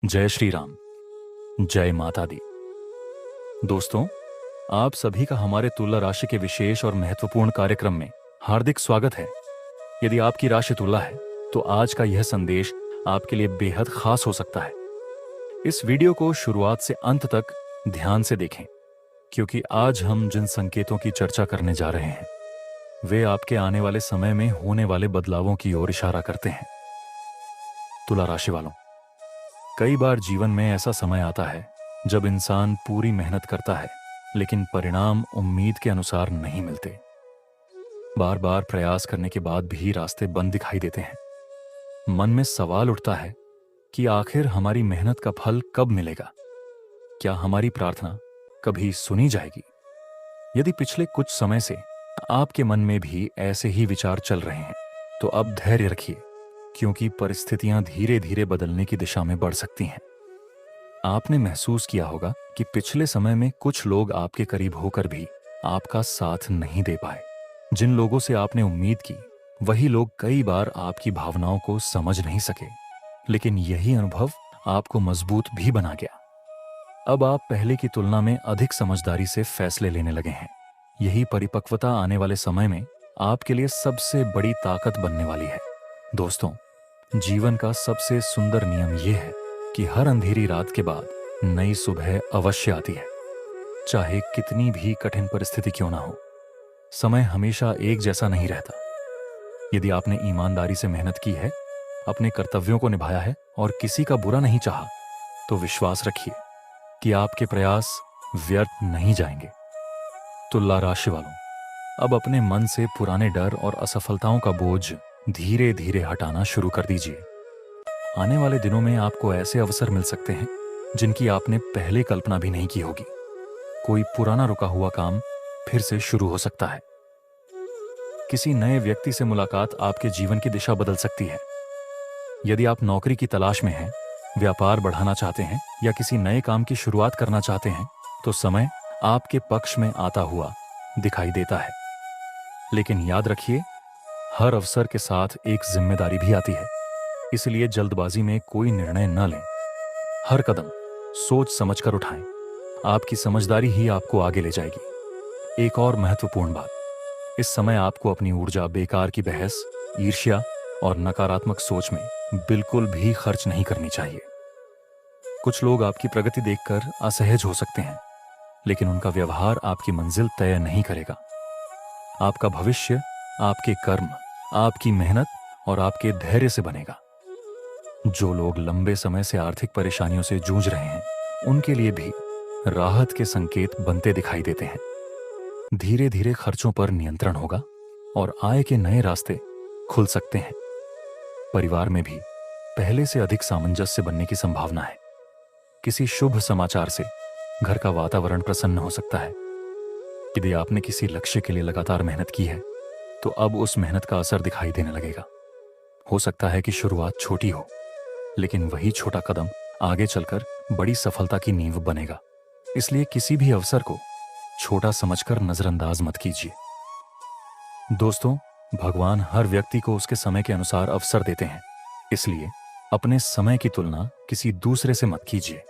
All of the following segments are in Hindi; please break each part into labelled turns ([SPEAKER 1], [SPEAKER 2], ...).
[SPEAKER 1] जय श्री राम। जय माता दी। दोस्तों, आप सभी का हमारे तुला राशि के विशेष और महत्वपूर्ण कार्यक्रम में हार्दिक स्वागत है। यदि आपकी राशि तुला है तो आज का यह संदेश आपके लिए बेहद खास हो सकता है। इस वीडियो को शुरुआत से अंत तक ध्यान से देखें, क्योंकि आज हम जिन संकेतों की चर्चा करने जा रहे हैं वे आपके आने वाले समय में होने वाले बदलावों की ओर इशारा करते हैं। तुला राशि वालों, कई बार जीवन में ऐसा समय आता है जब इंसान पूरी मेहनत करता है लेकिन परिणाम उम्मीद के अनुसार नहीं मिलते। बार बार प्रयास करने के बाद भी रास्ते बंद दिखाई देते हैं। मन में सवाल उठता है कि आखिर हमारी मेहनत का फल कब मिलेगा? क्या हमारी प्रार्थना कभी सुनी जाएगी? यदि पिछले कुछ समय से आपके मन में भी ऐसे ही विचार चल रहे हैं तो अब धैर्य रखिए, क्योंकि परिस्थितियां धीरे धीरे बदलने की दिशा में बढ़ सकती हैं। आपने महसूस किया होगा कि पिछले समय में कुछ लोग आपके करीब होकर भी आपका साथ नहीं दे पाए। जिन लोगों से आपने उम्मीद की, वही लोग कई बार आपकी भावनाओं को समझ नहीं सके, लेकिन यही अनुभव आपको मजबूत भी बना गया। अब आप पहले की तुलना में अधिक समझदारी से फैसले लेने लगे हैं। यही परिपक्वता आने वाले समय में आपके लिए सबसे बड़ी ताकत बनने वाली है। दोस्तों, जीवन का सबसे सुंदर नियम यह है कि हर अंधेरी रात के बाद नई सुबह अवश्य आती है। चाहे कितनी भी कठिन परिस्थिति क्यों ना हो, समय हमेशा एक जैसा नहीं रहता। यदि आपने ईमानदारी से मेहनत की है, अपने कर्तव्यों को निभाया है और किसी का बुरा नहीं चाहा, तो विश्वास रखिए कि आपके प्रयास व्यर्थ नहीं जाएंगे। तुला राशि वालों, अब अपने मन से पुराने डर और असफलताओं का बोझ धीरे धीरे हटाना शुरू कर दीजिए। आने वाले दिनों में आपको ऐसे अवसर मिल सकते हैं जिनकी आपने पहले कल्पना भी नहीं की होगी। कोई पुराना रुका हुआ काम फिर से शुरू हो सकता है। किसी नए व्यक्ति से मुलाकात आपके जीवन की दिशा बदल सकती है। यदि आप नौकरी की तलाश में हैं, व्यापार बढ़ाना चाहते हैं या किसी नए काम की शुरुआत करना चाहते हैं, तो समय आपके पक्ष में आता हुआ दिखाई देता है। लेकिन याद रखिए, हर अवसर के साथ एक जिम्मेदारी भी आती है, इसलिए जल्दबाजी में कोई निर्णय न लें। हर कदम सोच समझकर उठाएं। आपकी समझदारी ही आपको आगे ले जाएगी। एक और महत्वपूर्ण बात, इस समय आपको अपनी ऊर्जा बेकार की बहस, ईर्ष्या और नकारात्मक सोच में बिल्कुल भी खर्च नहीं करनी चाहिए। कुछ लोग आपकी प्रगति देखकर असहज हो सकते हैं, लेकिन उनका व्यवहार आपकी मंजिल तय नहीं करेगा। आपका भविष्य आपके कर्म, आपकी मेहनत और आपके धैर्य से बनेगा। जो लोग लंबे समय से आर्थिक परेशानियों से जूझ रहे हैं, उनके लिए भी राहत के संकेत बनते दिखाई देते हैं। धीरे धीरे खर्चों पर नियंत्रण होगा और आय के नए रास्ते खुल सकते हैं। परिवार में भी पहले से अधिक सामंजस्य बनने की संभावना है। किसी शुभ समाचार से घर का वातावरण प्रसन्न हो सकता है। यदि आपने किसी लक्ष्य के लिए लगातार मेहनत की है, तो अब उस मेहनत का असर दिखाई देने लगेगा। हो सकता है कि शुरुआत छोटी हो, लेकिन वही छोटा कदम आगे चलकर बड़ी सफलता की नींव बनेगा। इसलिए किसी भी अवसर को छोटा समझकर नजरअंदाज मत कीजिए। दोस्तों, भगवान हर व्यक्ति को उसके समय के अनुसार अवसर देते हैं, इसलिए अपने समय की तुलना किसी दूसरे से मत कीजिए।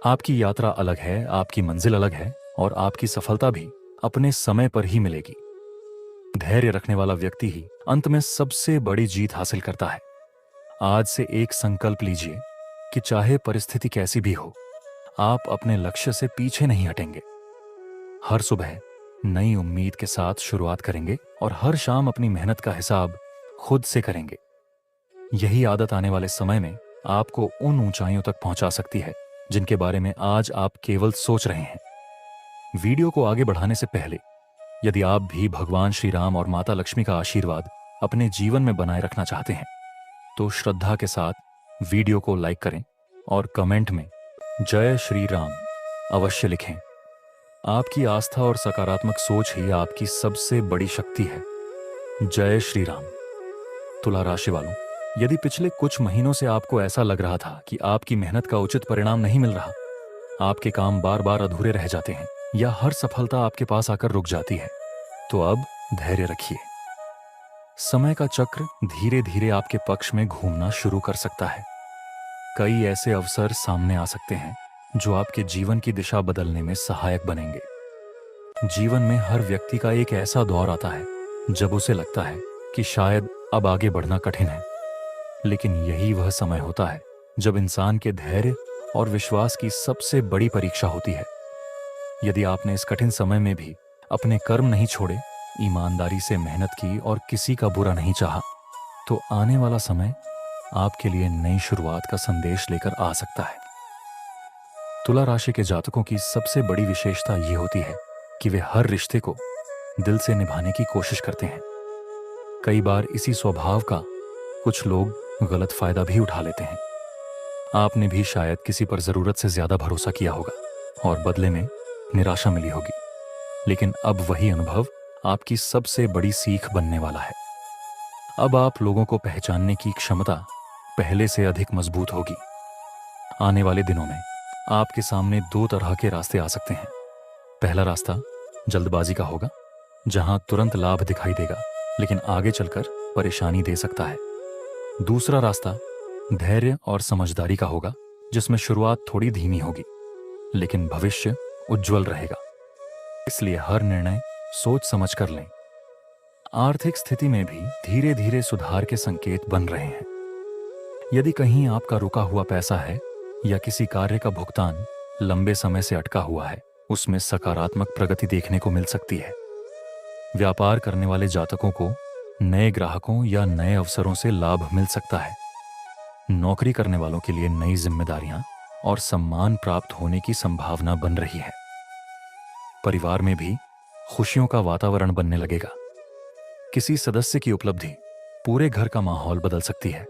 [SPEAKER 1] आपकी यात्रा अलग है, आपकी मंजिल अलग है और आपकी सफलता भी अपने समय पर ही मिलेगी। धैर्य रखने वाला व्यक्ति ही अंत में सबसे बड़ी जीत हासिल करता है। आज से एक संकल्प लीजिए कि चाहे परिस्थिति कैसी भी हो, आप अपने लक्ष्य से पीछे नहीं हटेंगे। हर सुबह नई उम्मीद के साथ शुरुआत करेंगे और हर शाम अपनी मेहनत का हिसाब खुद से करेंगे। यही आदत आने वाले समय में आपको उन ऊंचाइयों तक पहुंचा सकती है जिनके बारे में आज आप केवल सोच रहे हैं। वीडियो को आगे बढ़ाने से पहले, यदि आप भी भगवान श्री राम और माता लक्ष्मी का आशीर्वाद अपने जीवन में बनाए रखना चाहते हैं, तो श्रद्धा के साथ वीडियो को लाइक करें और कमेंट में जय श्री राम अवश्य लिखें। आपकी आस्था और सकारात्मक सोच ही आपकी सबसे बड़ी शक्ति है। जय श्री राम। तुला राशि वालों, यदि पिछले कुछ महीनों से आपको ऐसा लग रहा था कि आपकी मेहनत का उचित परिणाम नहीं मिल रहा, आपके काम बार बार अधूरे रह जाते हैं या हर सफलता आपके पास आकर रुक जाती है, तो अब धैर्य रखिए। समय का चक्र धीरे धीरे आपके पक्ष में घूमना शुरू कर सकता है। कई ऐसे अवसर सामने आ सकते हैं जो आपके जीवन की दिशा बदलने में सहायक बनेंगे। जीवन में हर व्यक्ति का एक ऐसा दौर आता है जब उसे लगता है कि शायद अब आगे बढ़ना कठिन है, लेकिन यही वह समय होता है जब इंसान के धैर्य और विश्वास की सबसे बड़ी परीक्षा होती है। यदि आपने इस कठिन समय में भी अपने कर्म नहीं छोड़े, ईमानदारी से मेहनत की और किसी का बुरा नहीं चाहा, तो आने वाला समय आपके लिए नई शुरुआत का संदेश लेकर आ सकता है। तुला राशि के जातकों की सबसे बड़ी विशेषता ये होती है कि वे हर रिश्ते को दिल से निभाने की कोशिश करते हैं। कई बार इसी स्वभाव का कुछ लोग गलत फायदा भी उठा लेते हैं। आपने भी शायद किसी पर जरूरत से ज्यादा भरोसा किया होगा और बदले में निराशा मिली होगी, लेकिन अब वही अनुभव आपकी सबसे बड़ी सीख बनने वाला है। अब आप लोगों को पहचानने की क्षमता पहले से अधिक मजबूत होगी। आने वाले दिनों में आपके सामने दो तरह के रास्ते आ सकते हैं। पहला रास्ता जल्दबाजी का होगा, जहां तुरंत लाभ दिखाई देगा लेकिन आगे चलकर परेशानी दे सकता है। दूसरा रास्ता धैर्य और समझदारी का होगा, जिसमें शुरुआत थोड़ी धीमी होगी लेकिन भविष्य उज्जवल रहेगा। इसलिए हर निर्णय सोच समझ कर लें। आर्थिक स्थिति में भी धीरे धीरे सुधार के संकेत बन रहे हैं। यदि कहीं आपका रुका हुआ पैसा है या किसी कार्य का भुगतान लंबे समय से अटका हुआ है, उसमें सकारात्मक प्रगति देखने को मिल सकती है। व्यापार करने वाले जातकों को नए ग्राहकों या नए अवसरों से लाभ मिल सकता है। नौकरी करने वालों के लिए नई जिम्मेदारियां और सम्मान प्राप्त होने की संभावना बन रही है। परिवार में भी खुशियों का वातावरण बनने लगेगा। किसी सदस्य की उपलब्धि पूरे घर का माहौल बदल सकती है।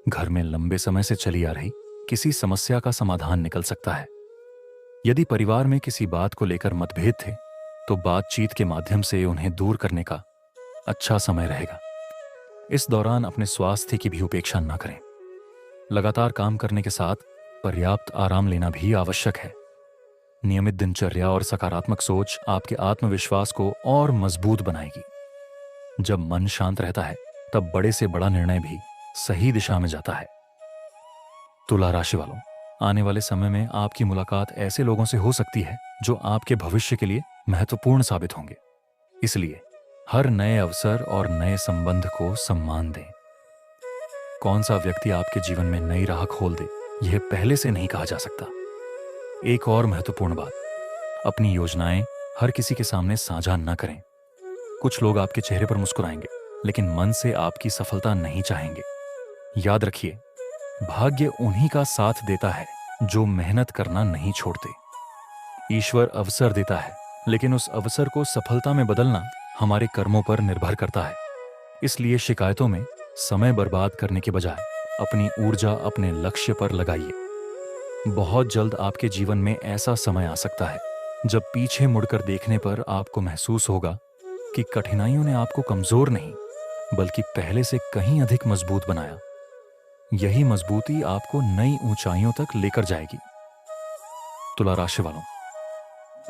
[SPEAKER 1] घर में लंबे समय से चली आ रही किसी समस्या का समाधान निकल सकता है। यदि परिवार में किसी बात को लेकर मतभेद थे, तो बातचीत के माध्यम से उन्हें दूर करने का अच्छा समय रहेगा। इस दौरान अपने स्वास्थ्य की भी उपेक्षा न करें। लगातार काम करने के साथ पर्याप्त आराम लेना भी आवश्यक है। नियमित दिनचर्या और सकारात्मक सोच आपके आत्मविश्वास को और मजबूत बनाएगी। जब मन शांत रहता है, तब बड़े से बड़ा निर्णय भी सही दिशा में जाता है। तुला राशि वालों, आने वाले समय में आपकी मुलाकात ऐसे लोगों से हो सकती है जो आपके भविष्य के लिए महत्वपूर्ण साबित होंगे। इसलिए हर नए अवसर और नए संबंध को सम्मान दें। कौन सा व्यक्ति आपके जीवन में नई राह खोल दे, यह पहले से नहीं कहा जा सकता। एक और महत्वपूर्ण बात, अपनी योजनाएं हर किसी के सामने साझा न करें। कुछ लोग आपके चेहरे पर मुस्कुराएंगे, लेकिन मन से आपकी सफलता नहीं चाहेंगे। याद रखिए, भाग्य उन्हीं का साथ देता है जो मेहनत करना नहीं छोड़ते। ईश्वर अवसर देता है, लेकिन उस अवसर को सफलता में बदलना हमारे कर्मों पर निर्भर करता है। इसलिए शिकायतों में समय बर्बाद करने के बजाय अपनी ऊर्जा अपने लक्ष्य पर लगाइए। बहुत जल्द आपके जीवन में ऐसा समय आ सकता है जब पीछे मुड़कर देखने पर आपको महसूस होगा कि कठिनाइयों ने आपको कमजोर नहीं, बल्कि पहले से कहीं अधिक मजबूत बनाया। यही मजबूती आपको नई ऊंचाइयों तक लेकर जाएगी। तुला राशि वालों,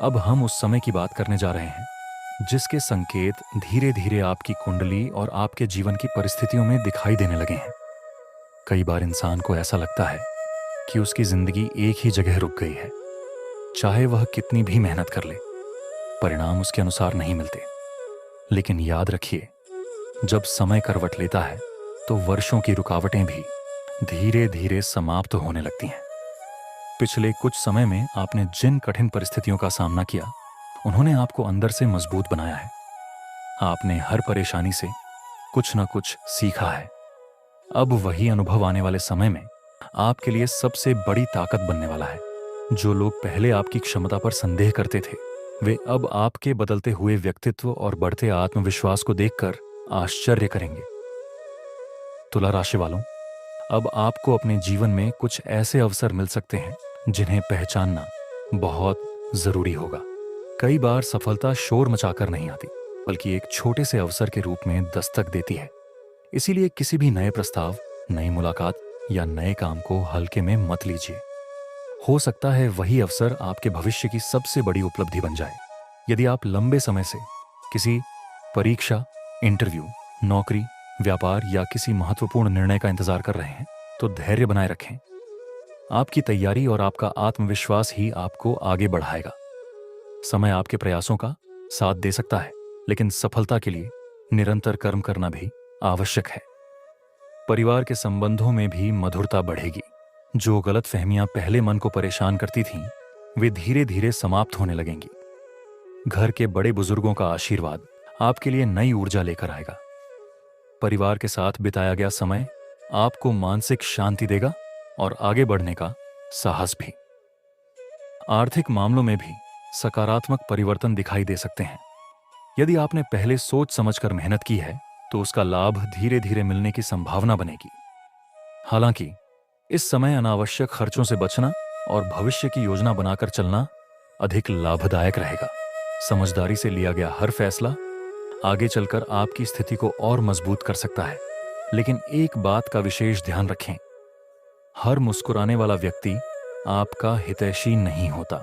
[SPEAKER 1] अब हम उस समय की बात करने जा रहे हैं जिसके संकेत धीरे धीरे आपकी कुंडली और आपके जीवन की परिस्थितियों में दिखाई देने लगे हैं। कई बार इंसान को ऐसा लगता है कि उसकी जिंदगी एक ही जगह रुक गई है। चाहे वह कितनी भी मेहनत कर ले, परिणाम उसके अनुसार नहीं मिलते। लेकिन याद रखिए, जब समय करवट लेता है तो वर्षों की रुकावटें भी धीरे धीरे समाप्त होने लगती हैं। पिछले कुछ समय में आपने जिन कठिन परिस्थितियों का सामना किया, उन्होंने आपको अंदर से मजबूत बनाया है। आपने हर परेशानी से कुछ न कुछ सीखा है। अब वही अनुभव आने वाले समय में आपके लिए सबसे बड़ी ताकत बनने वाला है। जो लोग पहले आपकी क्षमता पर संदेह करते थे, वे अब आपके बदलते हुए व्यक्तित्व और बढ़ते आत्मविश्वास को देखकर आश्चर्य करेंगे। तुला राशि वालों, अब आपको अपने जीवन में कुछ ऐसे अवसर मिल सकते हैं जिन्हें पहचानना बहुत जरूरी होगा। कई बार सफलता शोर मचाकर नहीं आती, बल्कि एक छोटे से अवसर के रूप में दस्तक देती है। इसीलिए किसी भी नए प्रस्ताव, नई मुलाकात या नए काम को हल्के में मत लीजिए। हो सकता है वही अवसर आपके भविष्य की सबसे बड़ी उपलब्धि बन जाए। यदि आप लंबे समय से किसी परीक्षा, इंटरव्यू, नौकरी, व्यापार या किसी महत्वपूर्ण निर्णय का इंतजार कर रहे हैं, तो धैर्य बनाए रखें आपकी तैयारी और आपका आत्मविश्वास ही आपको आगे बढ़ाएगा। समय आपके प्रयासों का साथ दे सकता है, लेकिन सफलता के लिए निरंतर कर्म करना भी आवश्यक है। परिवार के संबंधों में भी मधुरता बढ़ेगी। जो गलतफहमियां पहले मन को परेशान करती थीं, वे धीरे धीरे समाप्त होने लगेंगी। घर के बड़े बुजुर्गों का आशीर्वाद आपके लिए नई ऊर्जा लेकर आएगा। परिवार के साथ बिताया गया समय आपको मानसिक शांति देगा और आगे बढ़ने का साहस भी। आर्थिक मामलों में भी सकारात्मक परिवर्तन दिखाई दे सकते हैं। यदि आपने पहले सोच समझकर मेहनत की है, तो उसका लाभ धीरे धीरे मिलने की संभावना बनेगी। हालांकि इस समय अनावश्यक खर्चों से बचना और भविष्य की योजना बनाकर चलना अधिक लाभदायक रहेगा। समझदारी से लिया गया हर फैसला आगे चलकर आपकी स्थिति को और मजबूत कर सकता है। लेकिन एक बात का विशेष ध्यान रखें, हर मुस्कुराने वाला व्यक्ति आपका हितैषी नहीं होता।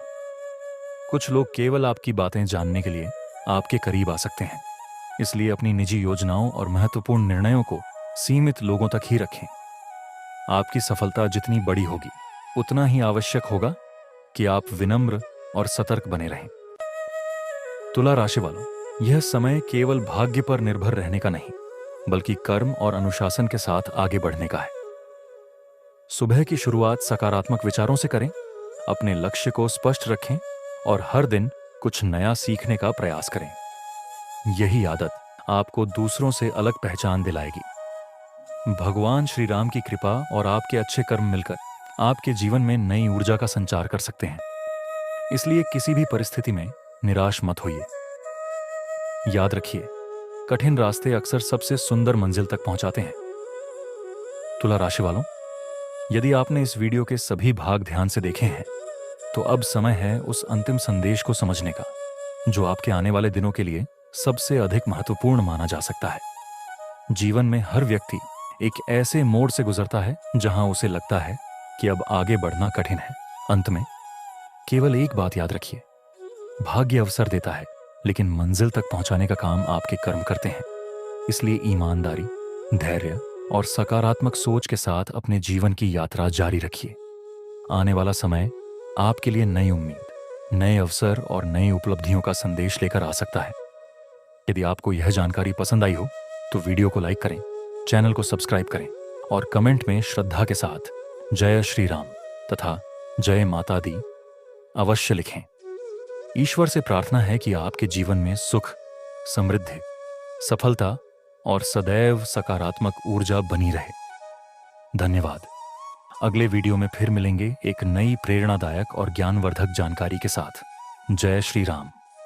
[SPEAKER 1] कुछ लोग केवल आपकी बातें जानने के लिए आपके करीब आ सकते हैं। इसलिए अपनी निजी योजनाओं और महत्वपूर्ण निर्णयों को सीमित लोगों तक ही रखें। आपकी सफलता जितनी बड़ी होगी, उतना ही आवश्यक होगा कि आप विनम्र और सतर्क बने रहें। तुला राशि वालों, यह समय केवल भाग्य पर निर्भर रहने का नहीं, बल्कि कर्म और अनुशासन के साथ आगे बढ़ने का है। सुबह की शुरुआत सकारात्मक विचारों से करें, अपने लक्ष्य को स्पष्ट रखें और हर दिन कुछ नया सीखने का प्रयास करें। यही आदत आपको दूसरों से अलग पहचान दिलाएगी। भगवान श्री राम की कृपा और आपके अच्छे कर्म मिलकर आपके जीवन में नई ऊर्जा का संचार कर सकते हैं। इसलिए किसी भी परिस्थिति में निराश मत होइए। याद रखिए, कठिन रास्ते अक्सर सबसे सुंदर मंजिल तक पहुंचाते हैं। तुला राशि वालों, यदि आपने इस वीडियो के सभी भाग ध्यान से देखे हैं, तो अब समय है उस अंतिम संदेश को समझने का, जो आपके आने वाले दिनों के लिए सबसे अधिक महत्वपूर्ण माना जा सकता है। जीवन में हर व्यक्ति एक ऐसे मोड़ से गुजरता है जहां उसे लगता है कि अब आगे बढ़ना कठिन है। अंत में केवल एक बात याद रखिए, भाग्य अवसर देता है, लेकिन मंजिल तक पहुंचाने का काम आपके कर्म करते हैं। इसलिए ईमानदारी, धैर्य और सकारात्मक सोच के साथ अपने जीवन की यात्रा जारी रखिए। आने वाला समय आपके लिए नई उम्मीद, नए अवसर और नई उपलब्धियों का संदेश लेकर आ सकता है। यदि आपको यह जानकारी पसंद आई हो, तो वीडियो को लाइक करें, चैनल को सब्सक्राइब करें और कमेंट में श्रद्धा के साथ जय श्री राम तथा जय माता दी अवश्य लिखें। ईश्वर से प्रार्थना है कि आपके जीवन में सुख, समृद्धि, सफलता और सदैव सकारात्मक ऊर्जा बनी रहे। धन्यवाद। अगले वीडियो में फिर मिलेंगे एक नई प्रेरणादायक और ज्ञानवर्धक जानकारी के साथ। जय श्री राम।